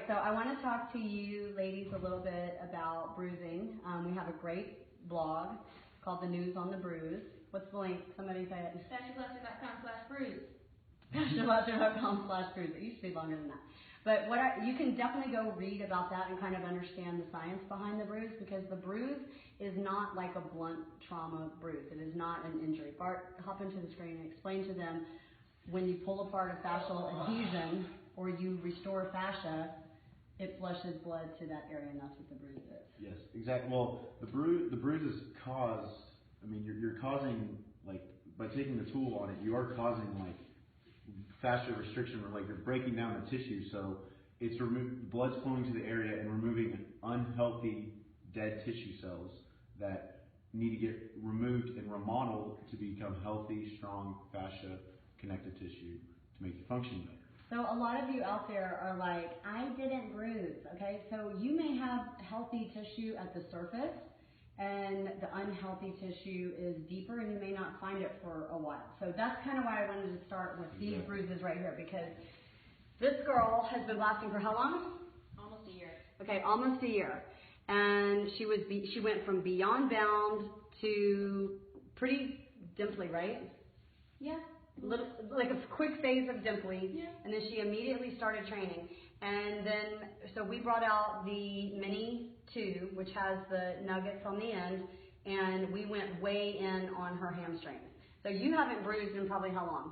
so I want to talk to you ladies a little bit about bruising. We have a great blog called The News on the Bruise. What's the link? Somebody say it. FasciaBlaster.com/bruise. FasciaBlaster.com/bruise. It used to be longer than that. But you can definitely go read about that and kind of understand the science behind the bruise, because the bruise is not like a blunt trauma bruise. It is not an injury. Bart, hop into the screen and explain to them, when you pull apart a fascial adhesion or you restore fascia, it flushes blood to that area, and that's what the bruise is. Yes, exactly. Well, the bruise is caused, I mean, you're causing, like, by taking the tool on it, you are causing, like, fascia restriction, or like you're breaking down the tissue, so it's blood's flowing to the area and removing unhealthy dead tissue cells that need to get removed and remodeled to become healthy, strong fascia connective tissue to make you function better. So a lot of you out there are like, I didn't bruise, okay? So you may have healthy tissue at the surface, and the unhealthy tissue is deeper, and you may not find it for a while. So that's kind of why I wanted to start with these bruises right here, because this girl has been blasting for how long? Almost a year. Okay, almost a year. And she went from beyond bound to pretty dimply, right? Yeah. Like a quick phase of dimply, yeah. And then she immediately started training. And then, so we brought out the Mini 2, which has the nuggets on the end, and we went way in on her hamstrings. So you haven't bruised in probably how long?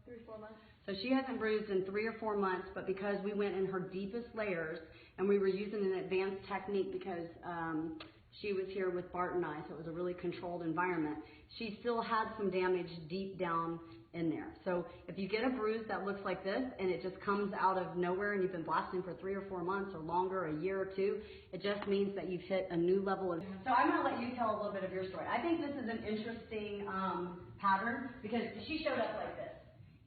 3 or 4 months. So she hasn't bruised in 3 or 4 months, but because we went in her deepest layers, and we were using an advanced technique because she was here with Bart and I, so it was a really controlled environment, she still had some damage deep down in there. So if you get a bruise that looks like this and it just comes out of nowhere and you've been blasting for 3 or 4 months or longer, a year or 2, it just means that you've hit a new level of... So I'm going to let you tell a little bit of your story. I think this is an interesting pattern, because she showed up like this.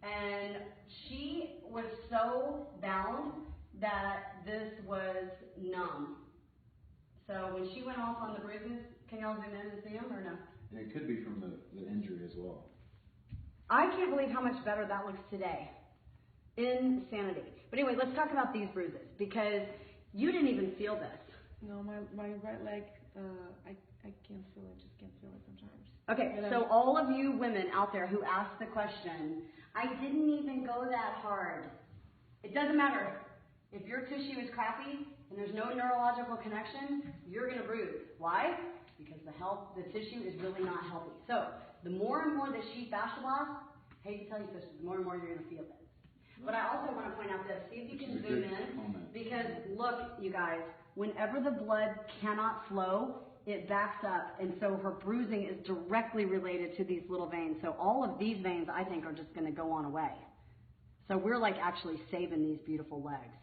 And she was so bound that this was numb. So when she went off on the bruises, can y'all zoom in and see them or no? And it could be from the injury as well. I can't believe how much better that looks today. Insanity. But anyway, let's talk about these bruises, because you didn't even feel this. No, my right leg, I can't feel it, just can't feel it sometimes. Okay, so all of you women out there who ask the question, I didn't even go that hard. It doesn't matter. If your tissue is crappy and there's no neurological connection, you're going to bruise. Why? Because the tissue is really not healthy. So the more and more that she fascia blasts, hate to tell you sisters, the more and more you're going to feel it. But I also want to point out this. See if you can zoom in. Because look, you guys, whenever the blood cannot flow, it backs up. And so her bruising is directly related to these little veins. So all of these veins, I think, are just going to go on away. So we're like actually saving these beautiful legs,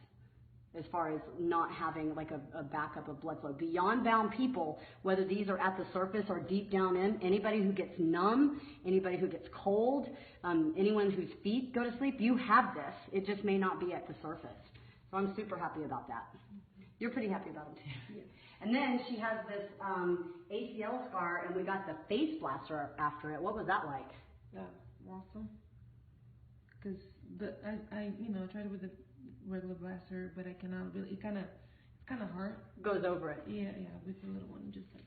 as far as not having like a backup of blood flow. Beyond bound people, whether these are at the surface or deep down in, anybody who gets numb, anybody who gets cold, anyone whose feet go to sleep, you have this. It just may not be at the surface. So I'm super happy about that. You're pretty happy about it too. Yeah. And then she has this ACL scar, and we got the FasciaBlaster after it. What was that like? Yeah, awesome. Because I tried it with the regular blaster, but I cannot really. It's kind of hard. Goes over it. Yeah, with the little one, just like.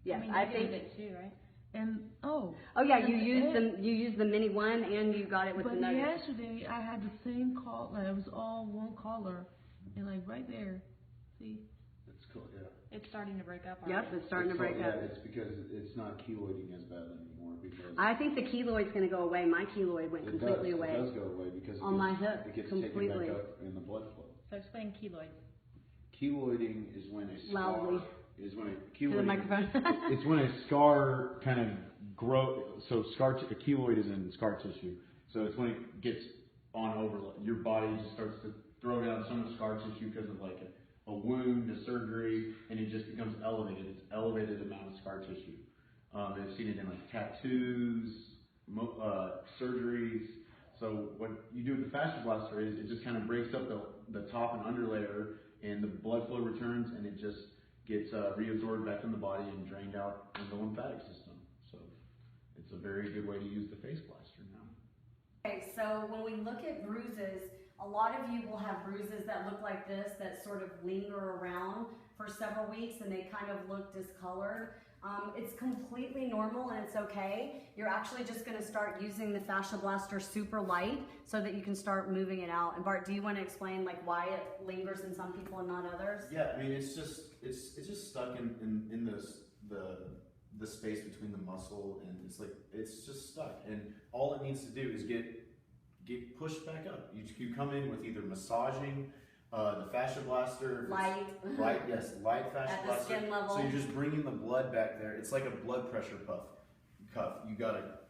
Yes, I think it too, right? And oh yeah, you used the Mini 1, and you got it with the nuggets. But yesterday I had the same collar. It was all one collar, and like right there, see. It's cool, yeah. It's starting to break up. Yep, it's starting to break up. Yeah, it's because it's not keloiding as bad anymore. Because I think the keloid's going to go away. My keloid went completely away. It does go away because on my hip, it gets completely taken back up in the blood flow. So explain keloid. Keloiding is when a scar loudly is when a keloid, to the microphone. It's when a scar kind of grows. So a keloid is in scar tissue. So it's when it gets on over. Your body just starts to throw down some of the scar tissue because of like a wound, a surgery, and it just becomes elevated. It's elevated amount of scar tissue. They've seen it in like tattoos, surgeries. So what you do with the FasciaBlaster is it just kind of breaks up the top and under layer, and the blood flow returns, and it just gets reabsorbed back in the body and drained out in the lymphatic system. So it's a very good way to use the FasciaBlaster now. Okay, so when we look at bruises, a lot of you will have bruises that look like this that sort of linger around for several weeks and they kind of look discolored. It's completely normal and it's okay. You're actually just going to start using the FasciaBlaster super light so that you can start moving it out. And Bart, do you want to explain like why it lingers in some people and not others? Yeah, I mean it's just stuck in the space between the muscle, and it's just stuck. And all it needs to do is get pushed back up. You come in with either massaging. The FasciaBlaster, light FasciaBlaster. At the skin level. So you're just bringing the blood back there. It's like a blood pressure cuff.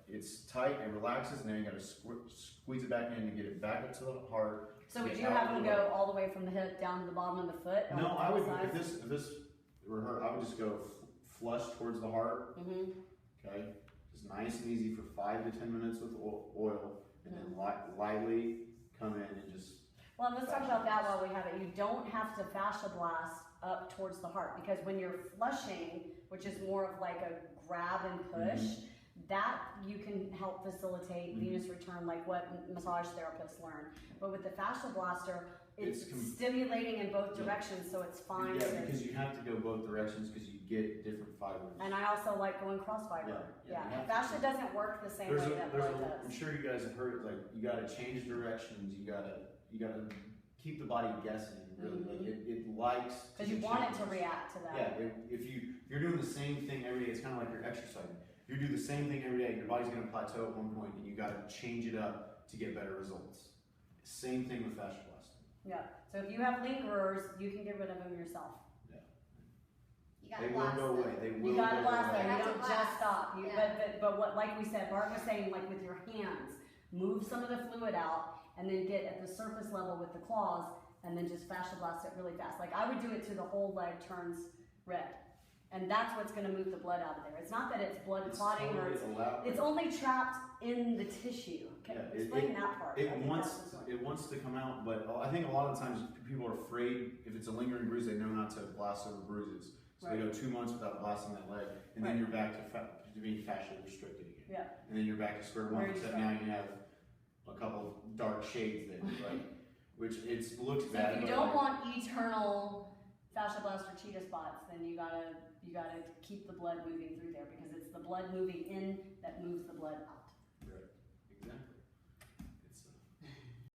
It's tight, it relaxes, and then you gotta squeeze it back in and get it back up to the heart. So would you have them go all the way from the hip down to the bottom of the foot? No, I would. If this were her, I would just go flush towards the heart. Mm-hmm. Okay, just nice and easy for 5 to 10 minutes with oil, and then lightly come in and just. Well, let's talk about that while we have it. You don't have to fascia blast up towards the heart, because when you're flushing, which is more of like a grab and push, that you can help facilitate venous return, like what massage therapists learn. But with the FasciaBlaster, it's stimulating in both directions, so it's fine. Yeah, because you have to go both directions because you get different fibers. And I also like going cross fiber. Yeah. Fascia doesn't work the same way that blood does. I'm sure you guys have heard, like, you got to change directions. You got to keep the body guessing. Really, like it likes. Because you want it to react to that. Yeah. If you're doing the same thing every day, it's kind of like you're exercising. If you do the same thing every day, your body's going to plateau at one point, and you got to change it up to get better results. Same thing with FasciaBlasting. Yeah. So if you have lingerers, you can get rid of them yourself. Yeah. They will go away. They will. You got to blast them. You You don't just stop. But what, like we said, Bart was saying, like with your hands, move some of the fluid out, and then get at the surface level with the claws, and then just fascia blast it really fast. Like I would do it to the whole leg turns red. And that's what's going to move the blood out of there. It's not that it's blood clotting it's only trapped in the tissue. Okay, explain that part. It wants to come out, but I think a lot of times people are afraid if it's a lingering bruise, they know not to blast over bruises. So they go 2 months without blasting that leg, and then you're back to being fascia restricted again. Yeah. And then you're back to square one, except now you have a couple of dark shades there, right? Which looks bad. So if you don't want eternal FasciaBlaster cheetah spots, then you gotta keep the blood moving through there, because it's the blood moving in that moves the blood out.